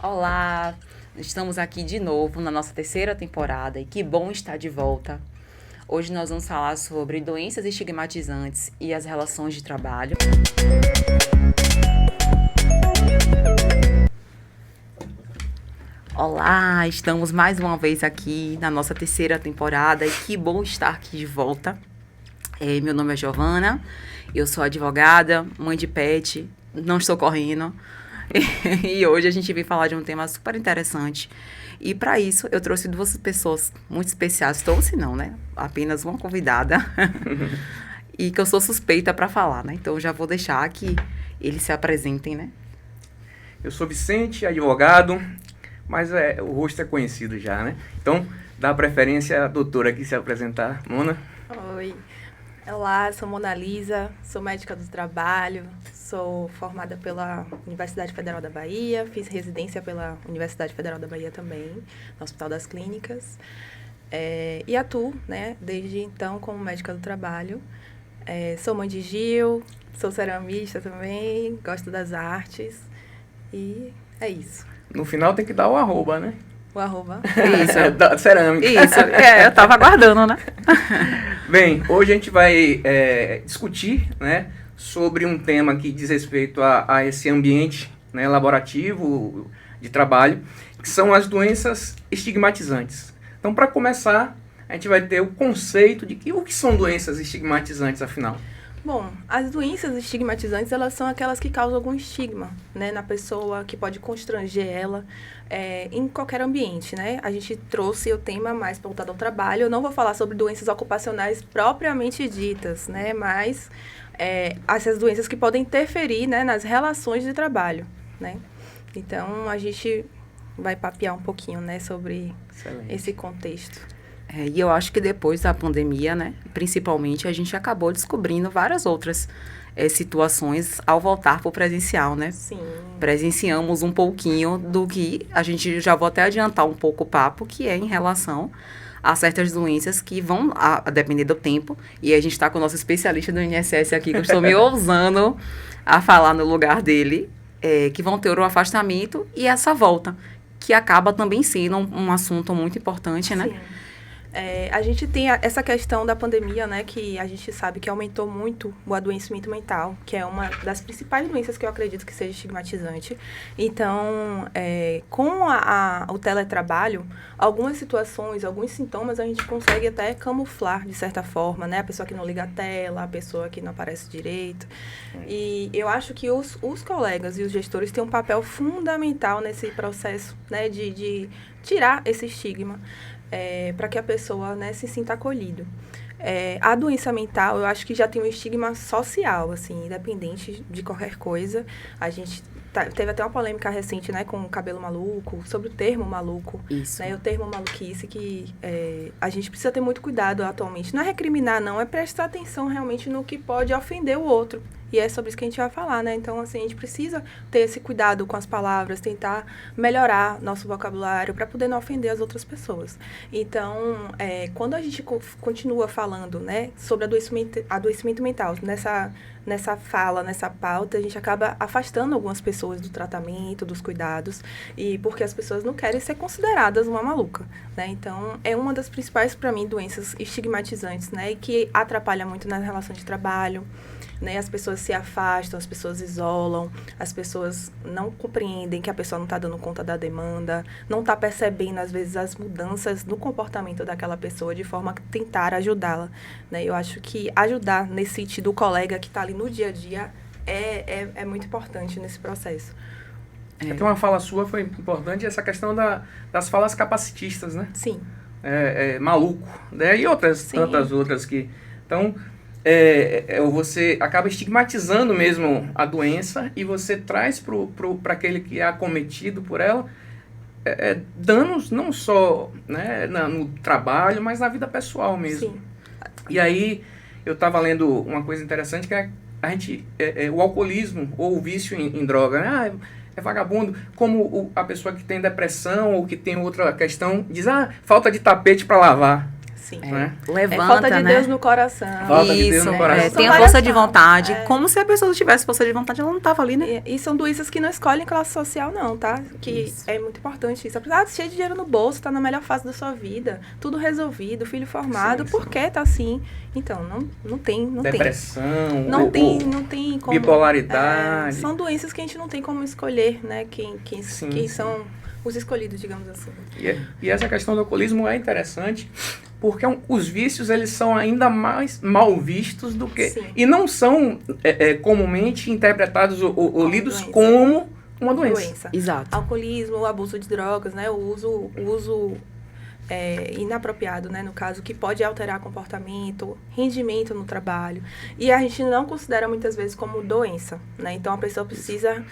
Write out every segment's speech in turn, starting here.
Olá, estamos aqui de novo na nossa terceira temporada e que bom estar de volta. Hoje nós vamos falar sobre doenças estigmatizantes e as relações de trabalho. Olá, estamos mais uma vez aqui na nossa terceira temporada e que bom estar aqui de volta. Meu nome é Giovana, eu sou advogada, mãe de pet, não estou correndo. E hoje a gente veio falar de um tema super interessante. E para isso eu trouxe duas pessoas muito especiais. Trouxe não, né? Apenas uma convidada. E que eu sou suspeita para falar, né? Então eu já vou deixar que eles se apresentem, né? Eu sou Vicente, advogado, mas o rosto é conhecido já, né? Então, dá preferência à doutora aqui se apresentar. Mona? Oi, olá, sou Mona Lisa, sou médica do trabalho, sou formada pela Universidade Federal da Bahia, fiz residência pela Universidade Federal da Bahia também, no Hospital das Clínicas, e atuo, né, desde então como médica do trabalho. Sou mãe de Gil, sou ceramista também, gosto das artes e é isso. No final tem que dar o arroba, né? O arroba. Isso. Da cerâmica. Isso, eu tava aguardando, né? Bem, hoje a gente vai discutir, né, sobre um tema que diz respeito a esse ambiente, né, laborativo de trabalho, que são as doenças estigmatizantes. Então, para começar, a gente vai ter o conceito de o que são doenças estigmatizantes, afinal. Bom, as doenças estigmatizantes, elas são aquelas que causam algum estigma, né, na pessoa, que pode constranger ela em qualquer ambiente, né? A gente trouxe o tema mais voltado ao trabalho. Eu não vou falar sobre doenças ocupacionais propriamente ditas, né, mas essas doenças que podem interferir, né, nas relações de trabalho, né? Então, a gente vai papear um pouquinho, né, sobre esse contexto. E eu acho que depois da pandemia, né, principalmente, a gente acabou descobrindo várias outras situações ao voltar para o presencial, né? Sim. Presenciamos um pouquinho do que a gente já vou até adiantar um pouco o papo, que é em relação a certas doenças que vão a depender do tempo. E a gente está com o nosso especialista do INSS aqui, que eu estou me ousando a falar no lugar dele, que vão ter o afastamento e essa volta, que acaba também sendo um assunto muito importante, né? Sim. A gente tem essa questão da pandemia, né, que a gente sabe que aumentou muito o adoecimento mental, que é uma das principais doenças que eu acredito que seja estigmatizante. Então, com o teletrabalho, algumas situações, alguns sintomas a gente consegue até camuflar de certa forma, né, a pessoa que não liga a tela, a pessoa que não aparece direito. E eu acho que os colegas e os gestores têm um papel fundamental nesse processo, né, de tirar esse estigma. Para que a pessoa, né, se sinta acolhido. A doença mental, eu acho que já tem um estigma social, assim, independente de qualquer coisa. A gente teve até uma polêmica recente, né, com o cabelo maluco, sobre o termo maluco. Isso. Né, o termo maluquice, que a gente precisa ter muito cuidado atualmente. Não é recriminar, não, é prestar atenção realmente no que pode ofender o outro. E é sobre isso que a gente vai falar, né? Então, assim, a gente precisa ter esse cuidado com as palavras, tentar melhorar nosso vocabulário para poder não ofender as outras pessoas. Então, quando a gente continua falando, né, sobre adoecimento mental, nessa fala, nessa pauta, a gente acaba afastando algumas pessoas do tratamento, dos cuidados, e porque as pessoas não querem ser consideradas uma maluca, né? Então, é uma das principais, para mim, doenças estigmatizantes, né, e que atrapalha muito na relação de trabalho. Né, as pessoas se afastam, as pessoas isolam, as pessoas não compreendem que a pessoa não está dando conta da demanda, não está percebendo, às vezes, as mudanças no comportamento daquela pessoa de forma a tentar ajudá-la. Né? Eu acho que ajudar nesse sentido o colega que está ali no dia a dia é muito importante nesse processo. Até uma fala sua foi importante, essa questão das falas capacitistas, né? Sim. Maluco, né? E outras, Sim. Tantas outras que... Então, você acaba estigmatizando mesmo a doença e você traz para aquele que é acometido por ela danos não só, né, no trabalho, mas na vida pessoal mesmo. Sim. E aí eu estava lendo uma coisa interessante que o alcoolismo ou o vício em droga, né? É vagabundo, a pessoa que tem depressão ou que tem outra questão diz, falta de tapete para lavar. Sim. Levanta, falta de né? Deus no coração. Falta de Deus no coração. Tem a força de vontade. Como se a pessoa não tivesse força de vontade, ela não tava ali, né? E são doenças que não escolhem classe social, não, tá? Que Isso. é muito importante isso. Apesar de cheio de dinheiro no bolso, tá na melhor fase da sua vida, tudo resolvido, filho formado, Sim, por que tá assim? Então, não tem. Depressão, Não tem como. bipolaridade. São doenças que a gente não tem como escolher, né? Quem Sim. são os escolhidos, digamos assim. E essa questão do alcoolismo é interessante, porque os vícios, eles são ainda mais mal vistos do que... Sim. E não são comumente interpretados ou lidos doença. como uma doença. Exato. Alcoolismo, o abuso de drogas, né? O uso inapropriado, né? No caso, que pode alterar comportamento, rendimento no trabalho. E a gente não considera muitas vezes como doença, né? Então, a pessoa precisa,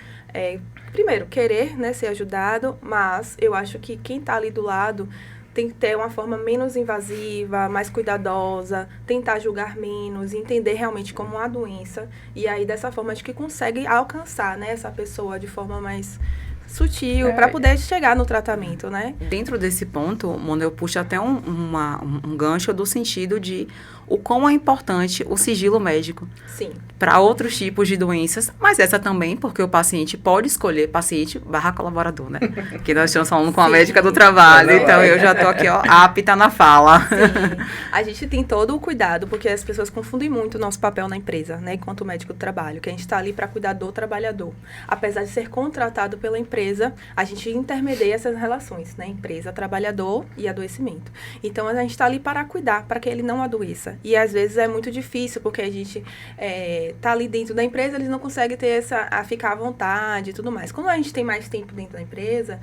primeiro, querer, né, ser ajudado, mas eu acho que quem está ali do lado tem que ter uma forma menos invasiva, mais cuidadosa, tentar julgar menos, entender realmente como uma doença. E aí, dessa forma, acho que consegue alcançar, né, essa pessoa de forma mais sutil, para poder chegar no tratamento, né? Dentro desse ponto, Mona, eu puxo até um gancho do sentido de o quão é importante o sigilo médico Sim. para outros tipos de doenças, mas essa também, porque o paciente pode escolher, paciente / colaborador, né? Que nós estamos falando com a médica do trabalho, então eu já tô aqui, ó, apta na fala. Sim. A gente tem todo o cuidado, porque as pessoas confundem muito o nosso papel na empresa, né? Enquanto médico do trabalho, que a gente está ali para cuidar do trabalhador. Apesar de ser contratado pela empresa, a gente intermedia essas relações, né? Empresa, trabalhador e adoecimento. Então, a gente está ali para cuidar, para que ele não adoeça. E, às vezes, é muito difícil, porque a gente tá ali dentro da empresa, eles não conseguem ter a ficar à vontade e tudo mais. Quando a gente tem mais tempo dentro da empresa,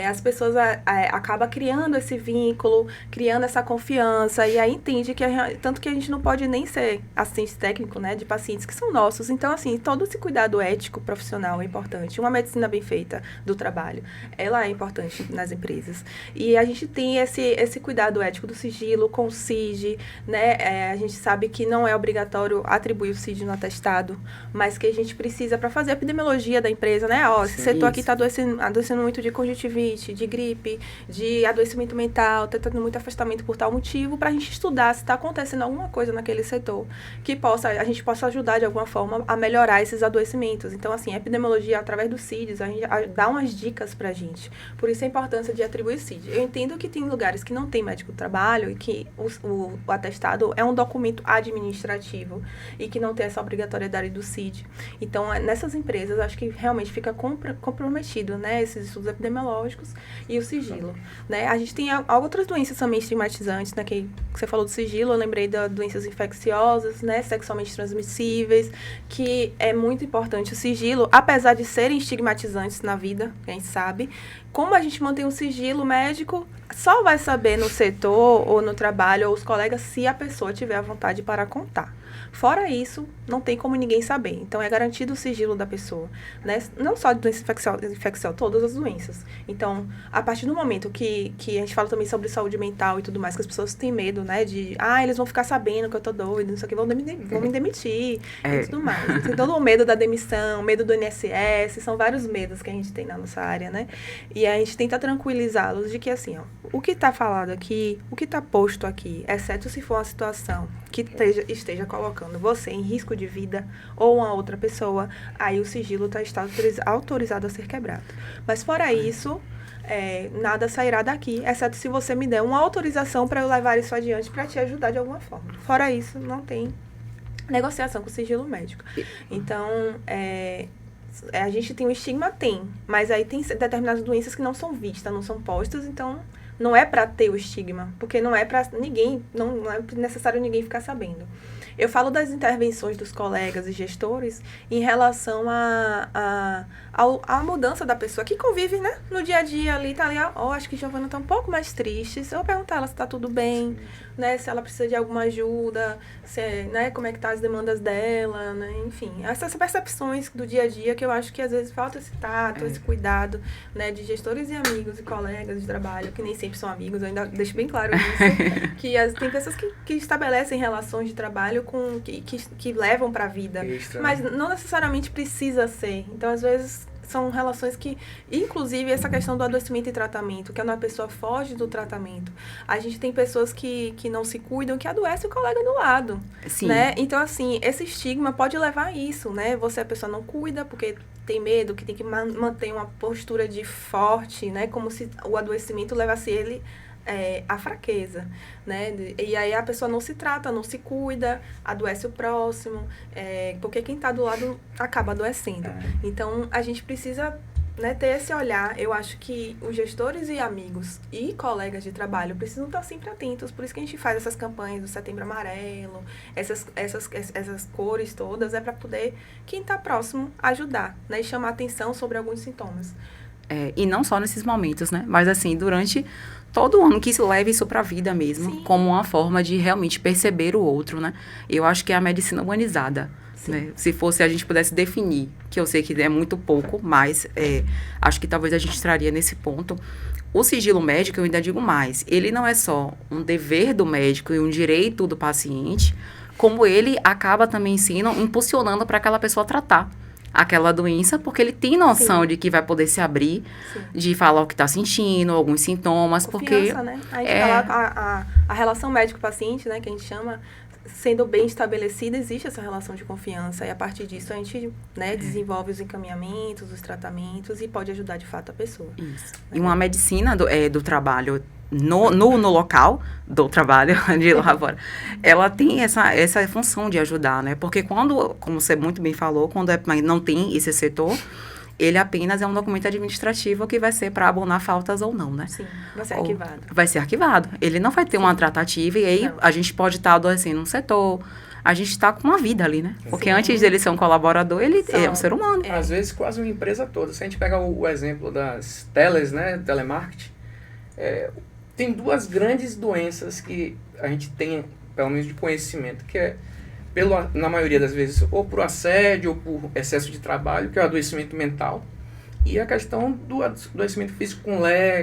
as pessoas acabam criando esse vínculo, criando essa confiança, e aí entende que, tanto que a gente não pode nem ser assistente técnico, né, de pacientes que são nossos. Então, assim, todo esse cuidado ético, profissional é importante. Uma medicina bem feita do trabalho, ela é importante nas empresas. E a gente tem esse cuidado ético do sigilo com o CID, né? A gente sabe que não é obrigatório atribuir o CID no atestado, mas que a gente precisa para fazer a epidemiologia da empresa, né? Ó, esse setor aqui está adoecendo muito de conjuntivite, de gripe, de adoecimento mental, tá tendo muito afastamento por tal motivo, para a gente estudar se está acontecendo alguma coisa naquele setor que a gente possa ajudar de alguma forma a melhorar esses adoecimentos. Então, assim, a epidemiologia, através do CIDs, a gente dá umas dicas pra gente. Por isso a importância de atribuir CID. Eu entendo que tem lugares que não tem médico do trabalho e que o atestado é um documento administrativo e que não tem essa obrigatoriedade do CID. Então, nessas empresas, acho que realmente fica comprometido, né, esses estudos epidemiológicos e o sigilo, né? A gente tem outras doenças também estigmatizantes, né, que você falou do sigilo, eu lembrei das doenças infecciosas, né, sexualmente transmissíveis, que é muito importante o sigilo, apesar de serem estigmatizantes na vida, a gente sabe. Como a gente mantém um sigilo médico, só vai saber no setor ou no trabalho ou os colegas se a pessoa tiver a vontade para contar. Fora isso, não tem como ninguém saber. Então, é garantido o sigilo da pessoa, né? Não só de doença infecciosa, todas as doenças. Então, a partir do momento que a gente fala também sobre saúde mental e tudo mais, que as pessoas têm medo, né? De, eles vão ficar sabendo que eu tô doido, não sei o que, vão me demitir e tudo mais. Tem todo o medo da demissão, medo do INSS, são vários medos que a gente tem na nossa área, né? E a gente tenta tranquilizá-los de que, assim, ó, o que tá falado aqui, o que tá posto aqui, exceto se for uma situação que esteja colocando você em risco de vida ou uma outra pessoa, aí o sigilo está autorizado a ser quebrado. Mas fora isso, nada sairá daqui, exceto se você me der uma autorização para eu levar isso adiante para te ajudar de alguma forma. Fora isso, não tem negociação com o sigilo médico. Então, a gente tem um estigma? Tem, mas aí tem determinadas doenças que não são vistas, não são postas, então não é para ter o estigma, porque não é para ninguém, não é necessário ninguém ficar sabendo. Eu falo das intervenções dos colegas e gestores em relação à mudança da pessoa que convive, né? No dia a dia ali, tá ali, acho que Giovana tá um pouco mais triste. Se eu perguntar ela se tá tudo bem, né? Se ela precisa de alguma ajuda, né? Como é que tá as demandas dela, né? Enfim, essas percepções do dia a dia que eu acho que às vezes falta esse tato, esse cuidado, né? De gestores e amigos e colegas de trabalho, que nem sempre são amigos, eu ainda deixo bem claro isso, que tem pessoas que estabelecem relações de trabalho que levam para a vida, mas não necessariamente precisa ser. Então, às vezes, são relações que, inclusive, essa questão do adoecimento e tratamento, que quando a pessoa foge do tratamento, a gente tem pessoas que não se cuidam, que adoecem o colega do lado, Sim. né? Então, assim, esse estigma pode levar a isso, né? A pessoa não cuida porque tem medo, que tem que manter uma postura de forte, né? Como se o adoecimento levasse ele a fraqueza, né? E aí a pessoa não se trata, não se cuida, adoece o próximo, porque quem está do lado acaba adoecendo. Então, a gente precisa, né, ter esse olhar. Eu acho que os gestores e amigos e colegas de trabalho precisam estar sempre atentos. Por isso que a gente faz essas campanhas do Setembro Amarelo, essas cores todas, para poder quem está próximo ajudar, né, e chamar atenção sobre alguns sintomas. E não só nesses momentos, né? Mas assim, durante todo ano que se leve isso para a vida mesmo, Sim. como uma forma de realmente perceber o outro, né? Eu acho que é a medicina humanizada. Né? Se fosse a gente pudesse definir, que eu sei que é muito pouco, mas acho que talvez a gente traria nesse ponto. O sigilo médico, eu ainda digo mais, ele não é só um dever do médico e um direito do paciente, como ele acaba também sendo impulsionando para aquela pessoa tratar aquela doença, porque ele tem noção Sim. de que vai poder se abrir, Sim. de falar o que está sentindo, alguns sintomas, Confiança, porque... né? Aí a relação médico-paciente, né, que a gente chama, sendo bem estabelecida, existe essa relação de confiança, e a partir disso a gente, né, desenvolve os encaminhamentos, os tratamentos, e pode ajudar de fato a pessoa. Isso. E uma medicina do trabalho no local do trabalho, de lá fora, ela tem essa função de ajudar, né? Porque quando, como você muito bem falou, quando não tem esse setor, ele apenas é um documento administrativo que vai ser para abonar faltas ou não, né? Sim, vai ser arquivado. Vai ser arquivado. Ele não vai ter uma tratativa e aí a gente pode estar adoecendo um setor, a gente está com uma vida ali, né? Porque antes dele ser um colaborador, ele é um ser humano. Às vezes quase uma empresa toda. Se a gente pegar o exemplo das teles, né, telemarketing, tem duas grandes doenças que a gente tem, pelo menos de conhecimento, que é, na maioria das vezes, ou por assédio ou por excesso de trabalho, que é o adoecimento mental, e a questão do adoecimento físico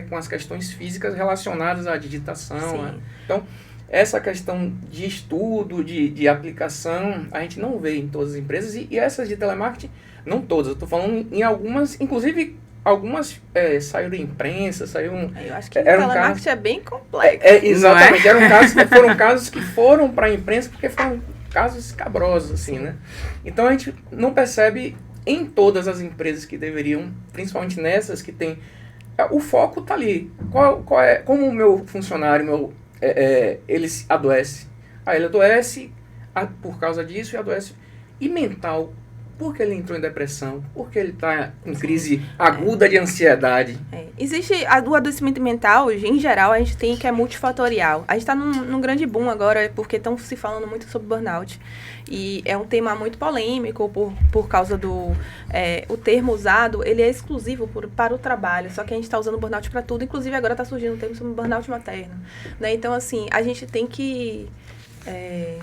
com as questões físicas relacionadas à digitação. Né? Então, essa questão de estudo, de aplicação, a gente não vê em todas as empresas, e essas de telemarketing, não todas, eu estou falando em algumas, inclusive algumas saíram da imprensa, eu acho que o telemarketing é bem complexo. Exatamente, foram casos que foram para a imprensa porque foram casos escabrosos, assim, né? Então a gente não percebe em todas as empresas que deveriam, principalmente nessas que tem, o foco tá ali. Qual é, como o meu funcionário, ele adoece. Ele adoece por causa disso e adoece. E mental, porque ele entrou em depressão, porque ele está com crise aguda de ansiedade. Existe o adoecimento mental, em geral, a gente tem que é multifatorial. A gente está num grande boom agora, porque estão se falando muito sobre burnout. E é um tema muito polêmico por causa do... o termo usado, ele é exclusivo para o trabalho, só que a gente está usando burnout para tudo. Inclusive, agora está surgindo um termo sobre burnout materno. Né? Então, assim, a gente tem que...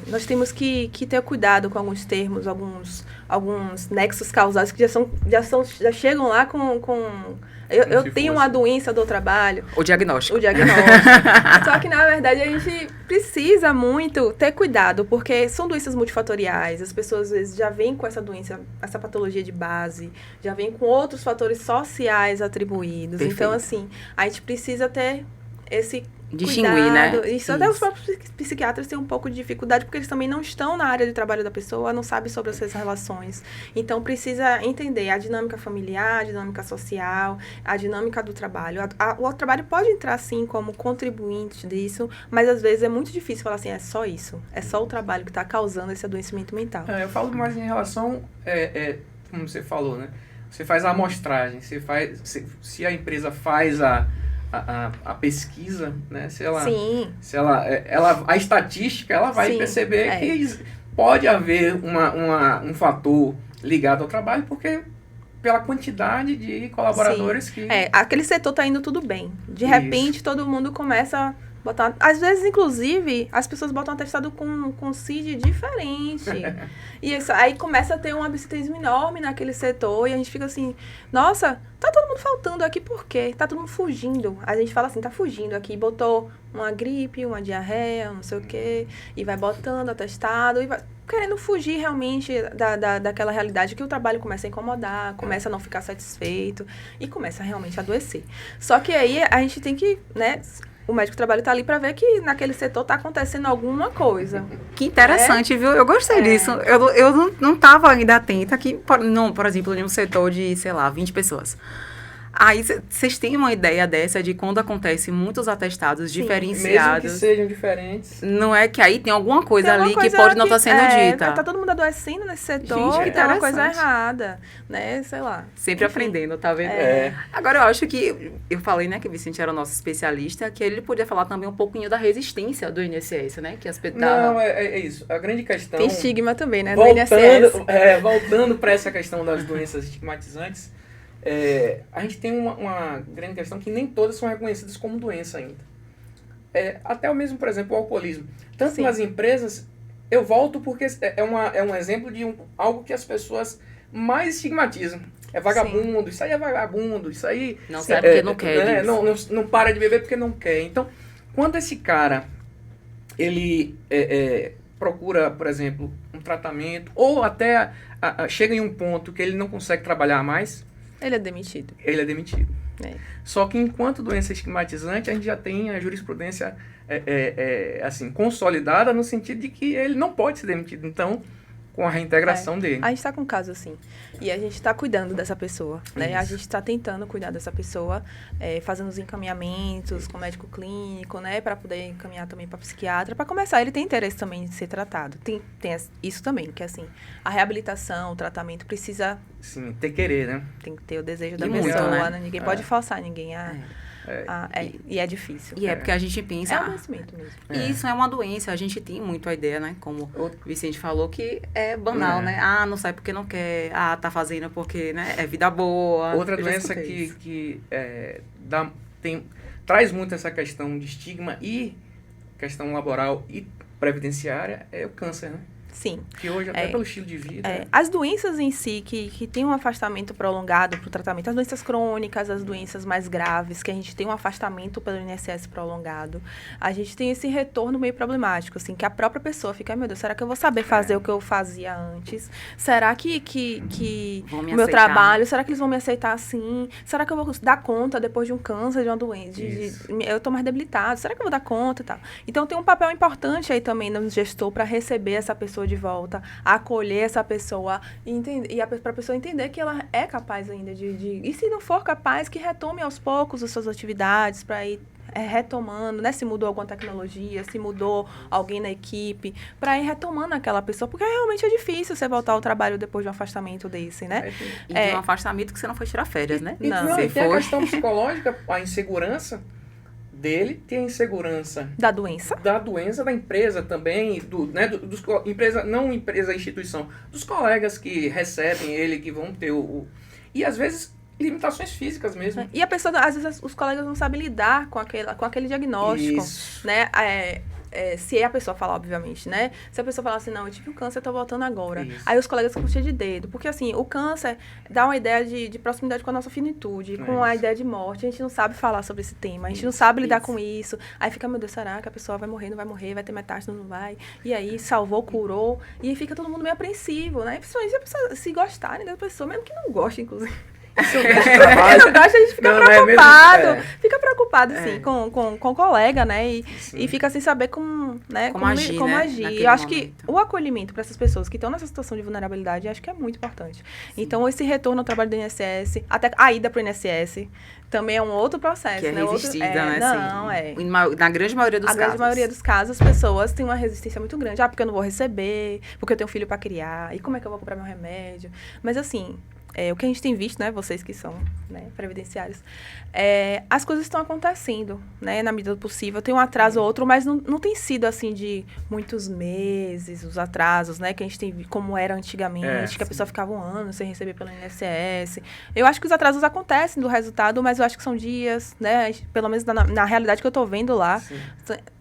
nós temos que ter cuidado com alguns termos, alguns nexos causais que já chegam lá com eu tenho uma doença do trabalho. O diagnóstico. Só que, na verdade, a gente precisa muito ter cuidado, porque são doenças multifatoriais. As pessoas, às vezes, já vêm com essa doença, essa patologia de base, já vêm com outros fatores sociais atribuídos. Perfeito. Então, assim, a gente precisa ter esse distinguir, cuidado. né? Isso até os próprios psiquiatras têm um pouco de dificuldade, porque eles também não estão na área de trabalho da pessoa, não sabem sobre essas relações. Então, precisa entender a dinâmica familiar, a dinâmica social, a dinâmica do trabalho. O trabalho pode entrar, sim, como contribuinte disso, mas, às vezes, é muito difícil falar assim, é só isso. É só o trabalho que está causando esse adoecimento mental. Eu falo mais em relação, como você falou, né? Você faz a amostragem, se a empresa faz a pesquisa, né? A estatística, ela vai perceber que pode haver um fator ligado ao trabalho, porque pela quantidade de colaboradores que... aquele setor está indo tudo bem. De repente, todo mundo começa a botar... Às vezes, inclusive, as pessoas botam atestado com CID diferente. E isso, aí começa a ter um absenteísmo enorme naquele setor, e a gente fica assim, nossa, tá todo mundo faltando aqui por quê? Tá todo mundo fugindo. A gente fala assim, tá fugindo aqui, botou uma gripe, uma diarreia, não sei o quê, e vai botando atestado, querendo fugir realmente daquela realidade que o trabalho começa a incomodar, começa a não ficar satisfeito e começa realmente a adoecer. Só que aí a gente tem que, né, o médico do trabalho tá ali para ver que naquele setor tá acontecendo alguma coisa. Que interessante, viu? Eu gostei disso. Eu não tava ainda atenta que, por exemplo, em um setor de, sei lá, 20 pessoas. Aí vocês têm uma ideia dessa de quando acontecem muitos atestados diferenciados. Mesmo que sejam diferentes. Não é que aí tem alguma coisa Tem ali alguma que coisa pode não estar sendo dita. Tá todo mundo adoecendo nesse setor, Gente, que tem uma coisa interessante. errada, né? Sei lá. Sempre Enfim. aprendendo, tá vendo? É. Agora, eu acho que, eu falei, né, que o Vicente era o nosso especialista, que ele podia falar também um pouquinho da resistência do INSS, né? Que as Não, é isso. A grande questão... Tem estigma também, né? Do INSS. Voltando para essa questão das doenças estigmatizantes, a gente tem uma grande questão que nem todas são reconhecidas como doença ainda. Até o mesmo, por exemplo, o alcoolismo. Tanto Sim. nas empresas, eu volto porque é um exemplo de algo que as pessoas mais estigmatizam. É vagabundo, isso aí é vagabundo, isso aí... Não sai porque não quer. Não para de beber porque não quer. Então, quando esse cara, ele procura, por exemplo, um tratamento, ou até chega em um ponto que ele não consegue trabalhar mais, Ele é demitido. ele é demitido. É. Só que enquanto doença estigmatizante, a gente já tem a jurisprudência assim, consolidada no sentido de que ele não pode ser demitido. Então, com a reintegração dele. A gente está com um caso assim. E a gente está cuidando dessa pessoa, né? Isso. A gente está tentando cuidar dessa pessoa, fazendo os encaminhamentos com o médico clínico, né? Para poder encaminhar também para psiquiatra. Para começar, ele tem interesse também de ser tratado. Tem isso também, que assim, a reabilitação, o tratamento precisa... Sim, ter querer, né? Tem que ter o desejo da E muito, pessoa, né? né? Ninguém pode forçar ninguém e é difícil. E é porque a gente pensa... É um adoecimento mesmo. E isso é uma doença, a gente tem muito a ideia, né? Como o Vicente falou, que é banal, né? Ah, não sai porque não quer. Ah, tá fazendo porque, né? É vida boa. Outra Eu já doença escutei isso. que traz muito essa questão de estigma e questão laboral e previdenciária é o câncer, né? Sim. Que hoje, até pelo estilo de vida... As doenças em si, que tem um afastamento prolongado para o tratamento, as doenças crônicas, as doenças mais graves, que a gente tem um afastamento pelo INSS prolongado, a gente tem esse retorno meio problemático, assim, que a própria pessoa fica, meu Deus, será que eu vou saber fazer o que eu fazia antes? Será que Vão me o meu aceitar? trabalho, será que eles vão me aceitar assim? Será que eu vou dar conta depois de um câncer, de uma doença? Eu tô mais debilitado, será que eu vou dar conta e tal? Então, tem um papel importante aí também no gestor para receber essa pessoa de volta, acolher essa pessoa para a pessoa entender que ela é capaz ainda e se não for capaz, que retome aos poucos as suas atividades para ir retomando, né? Se mudou alguma tecnologia, se mudou alguém na equipe, para ir retomando aquela pessoa, porque realmente é difícil você voltar ao trabalho depois de um afastamento desse, né? E de um afastamento que você não foi tirar férias, né? Não. E tem a questão psicológica, a insegurança dele, tem a insegurança Da doença. da doença da empresa também, empresa, instituição, dos colegas que recebem ele, que vão ter e às vezes limitações físicas mesmo. E a pessoa, às vezes, os colegas não sabem lidar com aquele diagnóstico, Isso. né? Se a pessoa falar, obviamente, né? Se a pessoa falar assim, não, eu tive um câncer, eu tô voltando agora. Isso. Aí os colegas ficam cheios de dedo. Porque, assim, o câncer dá uma ideia de proximidade com a nossa finitude, com a ideia de morte. A gente não sabe falar sobre esse tema, a gente não sabe lidar com isso. Aí fica, meu Deus, será que a pessoa vai morrer, não vai morrer, vai ter metástase, não vai? E aí, salvou, curou. E aí fica todo mundo meio apreensivo, né? E principalmente se a pessoa se gostarem da pessoa, mesmo que não goste, inclusive. Seu trabalho. Não gosta, a gente fica Não, preocupado. Fica preocupado, sim, com o colega, né? Sim. E fica sem saber como agir, né? agir. Naquele Eu acho momento. que o acolhimento para essas pessoas que estão nessa situação de vulnerabilidade, eu acho que é muito importante. Então, esse retorno ao trabalho do INSS, até a ida para o INSS, também é um outro processo. Que é né? resistida, né? Não, Na grande maioria dos a casos. grande maioria dos casos, as pessoas têm uma resistência muito grande. Ah, porque eu não vou receber, porque eu tenho filho para criar, e como é que eu vou comprar meu remédio? Mas, assim... o que a gente tem visto, né, vocês que são, né, previdenciários, as coisas estão acontecendo, né, na medida do possível. Tem um atraso ou outro, mas não tem sido, assim, de muitos meses, os atrasos, né, que a gente tem como era antigamente, que a pessoa ficava um ano sem receber pelo INSS. Eu acho que os atrasos acontecem do resultado, mas eu acho que são dias, né, pelo menos na realidade que eu tô vendo lá,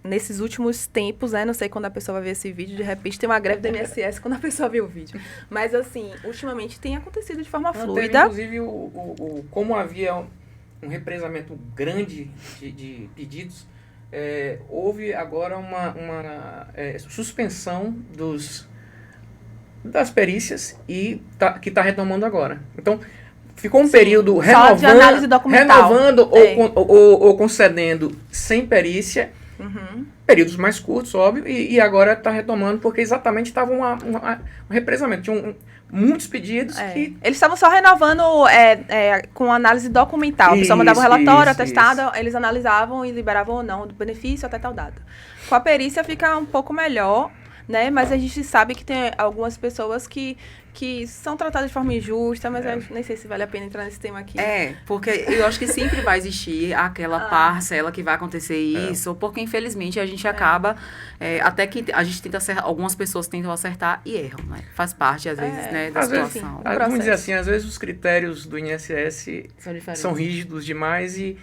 nesses últimos tempos, né, não sei quando a pessoa vai ver esse vídeo, de repente tem uma greve do INSS quando a pessoa vê o vídeo. Mas, assim, ultimamente tem acontecido de forma fluida. Teve, inclusive, como havia um represamento grande de pedidos, houve agora uma suspensão das perícias e que está retomando agora. Então, ficou um Sim, período só de análise documental. renovando ou concedendo sem perícia, períodos mais curtos, óbvio, e agora está retomando porque exatamente estava um represamento. Tinha muitos pedidos que... Eles estavam só renovando com análise documental. A pessoa mandava um relatório, atestado, eles analisavam e liberavam ou não do benefício até tal data. Com a perícia fica um pouco melhor, né? Mas a gente sabe que tem algumas pessoas que são tratadas de forma injusta, mas eu nem sei se vale a pena entrar nesse tema aqui. Porque eu acho que sempre vai existir aquela parcela que vai acontecer isso, porque infelizmente a gente acaba, até que a gente tenta acertar, algumas pessoas tentam acertar e erram, né? Faz parte, às vezes, né, da situação. Vamos dizer assim, às vezes os critérios do INSS são rígidos demais e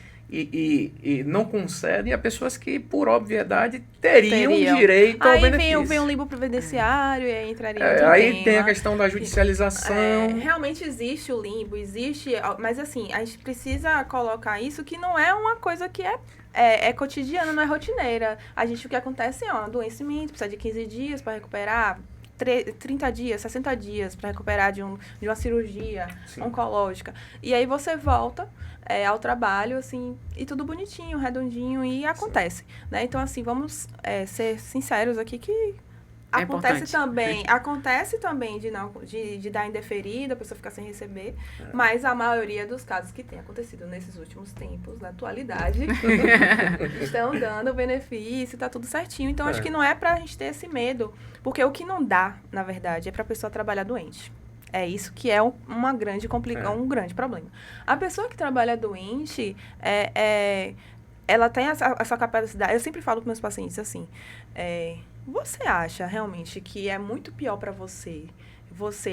não concedem a pessoas que, por obviedade, teriam direito ao benefício. Aí vem um limbo previdenciário e aí entraria outro aí tema. tem a questão da judicialização. Realmente existe o limbo, mas assim, a gente precisa colocar isso que não é uma coisa que é cotidiana, não é rotineira. O que acontece é uma doença, precisa de 15 dias para recuperar, 30 dias, 60 dias para recuperar de uma cirurgia oncológica. E aí você volta ao trabalho, assim, e tudo bonitinho, redondinho, e acontece, né? Então, assim, vamos ser sinceros aqui que acontece também de dar indeferido, a pessoa ficar sem receber, mas a maioria dos casos que tem acontecido nesses últimos tempos, na atualidade, estão dando benefício, tá tudo certinho. Então, acho que não é pra gente ter esse medo, porque o que não dá, na verdade, é pra pessoa trabalhar doente. É isso que é um grande problema. A pessoa que trabalha doente, ela tem essa capacidade. Eu sempre falo com meus pacientes assim, você acha realmente que é muito pior para você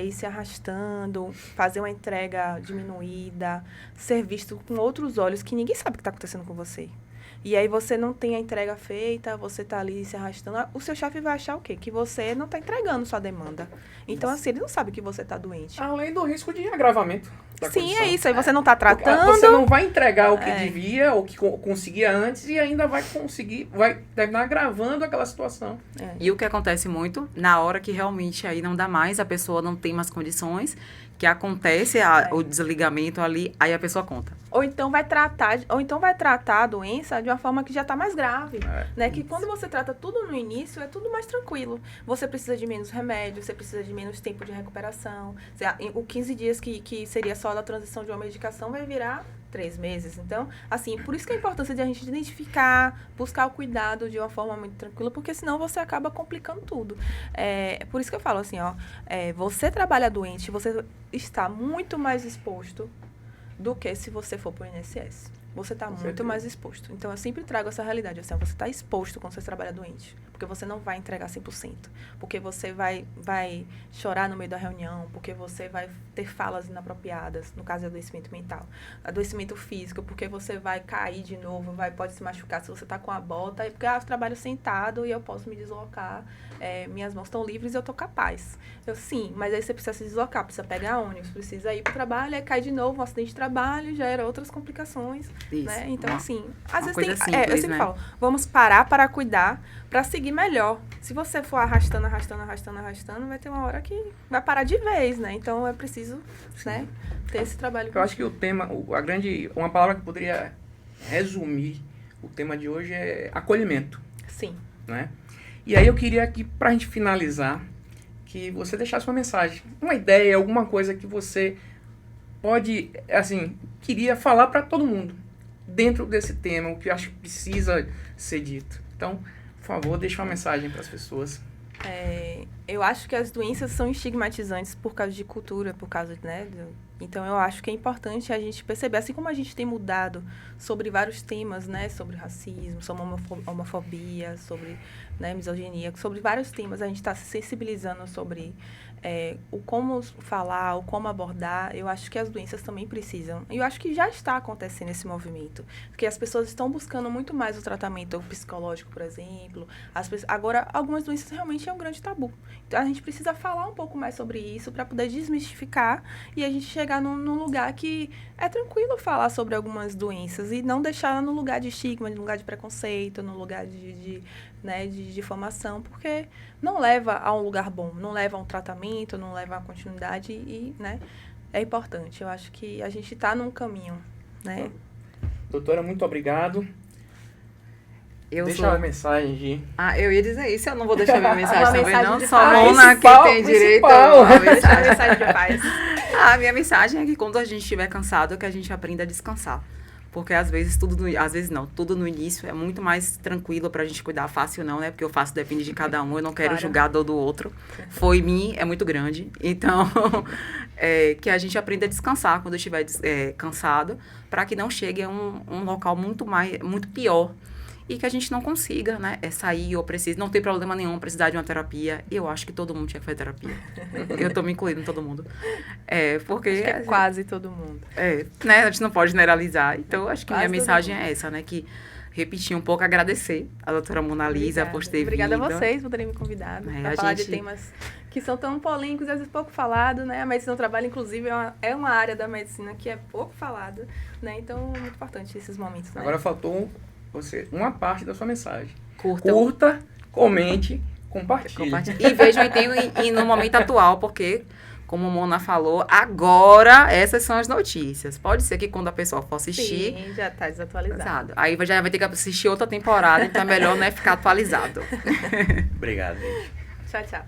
ir se arrastando, fazer uma entrega diminuída, ser visto com outros olhos, que ninguém sabe o que está acontecendo com você? E aí você não tem a entrega feita, você tá ali se arrastando. O seu chefe vai achar o quê? Que você não tá entregando sua demanda. Então, assim, ele não sabe que você tá doente. Além do risco de agravamento da Sim, condição. é isso. Aí você não tá tratando. Você não vai entregar o que devia, ou que conseguia antes, e ainda vai terminar agravando aquela situação. E o que acontece muito, na hora que realmente aí não dá mais, a pessoa não tem mais condições, que acontece o desligamento ali, aí a pessoa conta. Ou então vai tratar a doença de uma forma que já está mais grave, né? Que quando você trata tudo no início, é tudo mais tranquilo. Você precisa de menos remédio, você precisa de menos tempo de recuperação. O 15 dias que seria só da transição de uma medicação vai virar 3 meses. Então, assim, por isso que a importância de a gente identificar, buscar o cuidado de uma forma muito tranquila, porque senão você acaba complicando tudo. Por isso que eu falo assim, você trabalha doente, você está muito mais exposto do que se você for para o INSS. Você está muito mais exposto. Então, eu sempre trago essa realidade. Assim, você está exposto quando você trabalha doente. Porque você não vai entregar 100%. Porque você vai chorar no meio da reunião. Porque você vai ter falas inapropriadas. No caso, de adoecimento mental. Adoecimento físico. Porque você vai cair de novo. Pode se machucar se você está com a bota. Porque eu trabalho sentado e eu posso me deslocar. Minhas mãos estão livres e eu estou capaz. Sim, mas aí você precisa se deslocar. Precisa pegar ônibus. Precisa ir para o trabalho. Aí cai de novo. Um acidente de trabalho. Gera outras complicações. Né? Então, assim, às vezes tem... simples, eu sempre falo, vamos parar para cuidar, para seguir melhor. Se você for arrastando, vai ter uma hora que vai parar de vez, né? Então, é preciso, né, ter esse trabalho. Eu acho que o tema, uma palavra que poderia resumir o tema de hoje é acolhimento. Sim. Né? E aí eu queria que, para a gente finalizar, que você deixasse uma mensagem, uma ideia, alguma coisa que você pode, assim, queria falar para todo mundo dentro desse tema, o que eu acho que precisa ser dito. Então, por favor, deixe uma mensagem para as pessoas. Eu acho que as doenças são estigmatizantes por causa de cultura, por causa, né, então eu acho que é importante a gente perceber, assim como a gente tem mudado sobre vários temas, né, sobre racismo, sobre homofobia, sobre, né, misoginia, sobre vários temas, a gente está se sensibilizando sobre o como falar, o como abordar. Eu acho que as doenças também precisam. E eu acho que já está acontecendo esse movimento. Porque as pessoas estão buscando muito mais o tratamento psicológico, por exemplo. Agora, algumas doenças realmente é um grande tabu. Então, a gente precisa falar um pouco mais sobre isso para poder desmistificar e a gente chegar chegar num lugar que é tranquilo falar sobre algumas doenças e não deixar ela no lugar de estigma, no lugar de preconceito, no lugar de difamação, porque não leva a um lugar bom, não leva a um tratamento, não leva a continuidade e, né, é importante. Eu acho que a gente está num caminho, né? Doutora, muito obrigado. Deixa uma mensagem de... eu ia dizer isso, eu não vou deixar minha mensagem Uma também, mensagem não. de Só paz. Mona que tem direito Principal. a Deixa a mensagem. mensagem de paz. A minha mensagem é que quando a gente estiver cansado, que a gente aprenda a descansar. Porque às vezes tudo no início é muito mais tranquilo pra gente cuidar, fácil não, né? Porque o fácil depende de cada um, eu não quero Claro. julgar a dor do outro. Foi mim, é muito grande. Então, que a gente aprenda a descansar quando estiver cansado, para que não chegue a um local muito pior. E que a gente não consiga, né, sair ou precise, não tem problema nenhum precisar de uma terapia. Eu acho que todo mundo tinha que fazer terapia. Eu tô me incluindo em todo mundo. Porque... Acho que é quase todo mundo. Né, a gente não pode generalizar. Então, acho que Quase minha todo mensagem mundo. é essa, né, que repetir um pouco, agradecer a doutora Mona Lisa por ter Obrigada vindo. a vocês por terem me convidado A para falar de gente- temas que são tão polêmicos e às vezes pouco falados, né? A medicina do trabalho, inclusive, é uma área da medicina que é pouco falada, né? Então, é muito importante esses momentos, né? Agora faltou uma parte da sua mensagem. Curta, Comente, compartilhe. compartilhe. E vejam e no momento atual, porque, como a Mona falou, agora essas são as notícias. Pode ser que quando a pessoa for assistir... Sim, já está desatualizado. Exato. Aí já vai ter que assistir outra temporada, então é melhor, né, ficar atualizado. Obrigado, gente. Tchau, tchau.